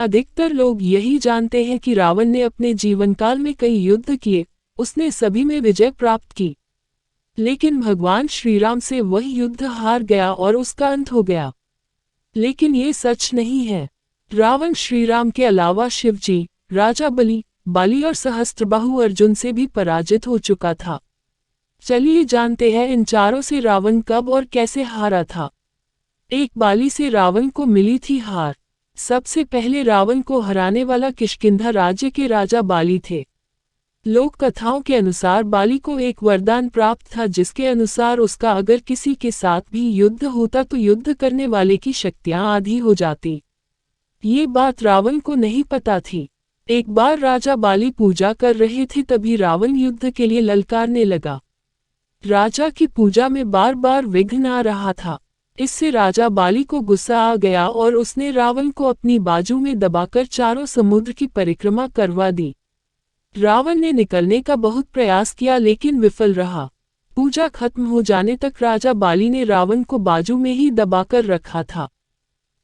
अधिकतर लोग यही जानते हैं कि रावण ने अपने जीवन काल में कई युद्ध किए, उसने सभी में विजय प्राप्त की। लेकिन भगवान श्रीराम से वह युद्ध हार गया और उसका अंत हो गया। लेकिन ये सच नहीं है। रावण श्रीराम के अलावा शिवजी, राजा बलि, बाली और सहस्त्रबाहु अर्जुन से भी पराजित हो चुका था। चलिए जानते हैं इन चारों से रावण कब और कैसे हारा था। एक, बाली से रावण को मिली थी हार। सबसे पहले रावण को हराने वाला किष्किंधा राज्य के राजा बाली थे। लोक कथाओं के अनुसार बाली को एक वरदान प्राप्त था जिसके अनुसार उसका अगर किसी के साथ भी युद्ध होता तो युद्ध करने वाले की शक्तियां आधी हो जाती। ये बात रावण को नहीं पता थी। एक बार राजा बाली पूजा कर रहे थे तभी रावण युद्ध के लिए ललकारने लगा। राजा की पूजा में बार बार विघ्न आ रहा था। इससे राजा बाली को गुस्सा आ गया और उसने रावण को अपनी बाजू में दबाकर चारों समुद्र की परिक्रमा करवा दी। रावण ने निकलने का बहुत प्रयास किया लेकिन विफल रहा। पूजा खत्म हो जाने तक राजा बाली ने रावण को बाजू में ही दबाकर रखा था।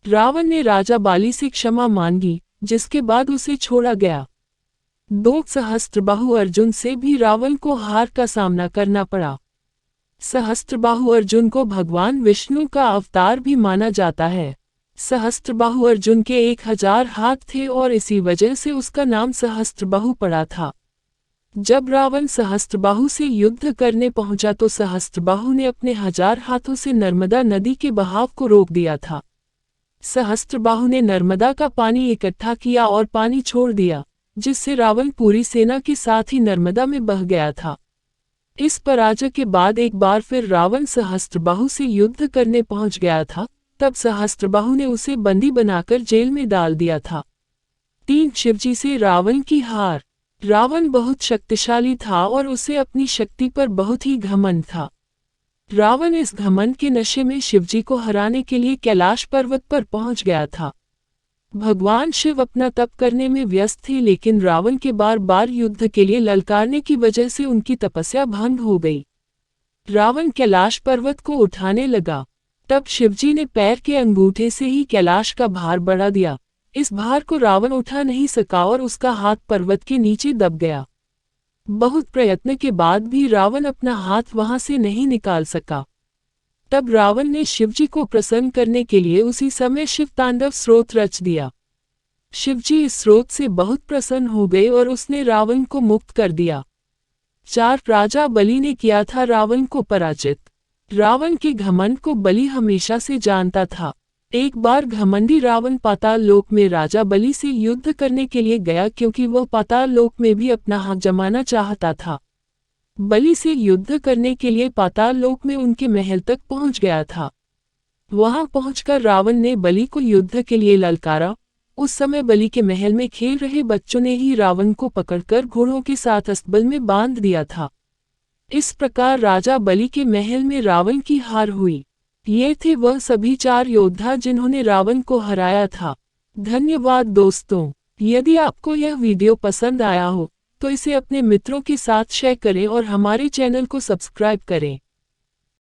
रावण ने राजा बाली से क्षमा मांगी, जिसके बाद उसे छोड़ा गया। 2, सहस्त्रबाहु अर्जुन से भी रावण को हार का सामना करना पड़ा। सहस्त्रबाहु अर्जुन को भगवान विष्णु का अवतार भी माना जाता है। सहस्त्रबाहु अर्जुन के 1000 हाथ थे और इसी वजह से उसका नाम सहस्त्रबाहु पड़ा था। जब रावण सहस्त्रबाहु से युद्ध करने पहुंचा तो सहस्त्रबाहु ने अपने 1000 हाथों से नर्मदा नदी के बहाव को रोक दिया था। सहस्त्रबाहु ने नर्मदा का पानी इकट्ठा किया और पानी छोड़ दिया, जिससे रावण पूरी सेना के साथ ही नर्मदा में बह गया था। इस पराजय के बाद एक बार फिर रावण सहस्त्रबाहु से युद्ध करने पहुंच गया था। तब सहस्त्रबाहु ने उसे बंदी बनाकर जेल में डाल दिया था। 3, शिवजी से रावण की हार। रावण बहुत शक्तिशाली था और उसे अपनी शक्ति पर बहुत ही घमंड था। रावण इस घमंड के नशे में शिवजी को हराने के लिए कैलाश पर्वत पर पहुंच गया था। भगवान शिव अपना तप करने में व्यस्त थे लेकिन रावण के बार बार युद्ध के लिए ललकारने की वजह से उनकी तपस्या भंग हो गई। रावण कैलाश पर्वत को उठाने लगा। तब शिवजी ने पैर के अंगूठे से ही कैलाश का भार बढ़ा दिया। इस भार को रावण उठा नहीं सका और उसका हाथ पर्वत के नीचे दब गया। बहुत प्रयत्न के बाद भी रावण अपना हाथ वहां से नहीं निकाल सका। तब रावण ने शिवजी को प्रसन्न करने के लिए उसी समय शिव तांडव स्रोत रच दिया। शिवजी इस स्रोत से बहुत प्रसन्न हो गए और उसने रावण को मुक्त कर दिया। 4, राजा बलि ने किया था रावण को पराजित। रावण के घमंड को बलि हमेशा से जानता था। एक बार घमंडी रावण पाताल लोक में राजा बलि से युद्ध करने के लिए गया क्योंकि वह पाताल लोक में भी अपना हक जमाना चाहता था। बलि से युद्ध करने के लिए पाताल लोक में उनके महल तक पहुंच गया था। वहां पहुंचकर रावण ने बलि को युद्ध के लिए ललकारा। उस समय बलि के महल में खेल रहे बच्चों ने ही रावण को पकड़कर घोड़ों के साथ अस्तबल में बांध दिया था। इस प्रकार राजा बलि के महल में रावण की हार हुई। ये थे वह सभी 4 योद्धा जिन्होंने रावण को हराया था। धन्यवाद दोस्तों। यदि आपको यह वीडियो पसंद आया हो तो इसे अपने मित्रों के साथ शेयर करें और हमारे चैनल को सब्सक्राइब करें।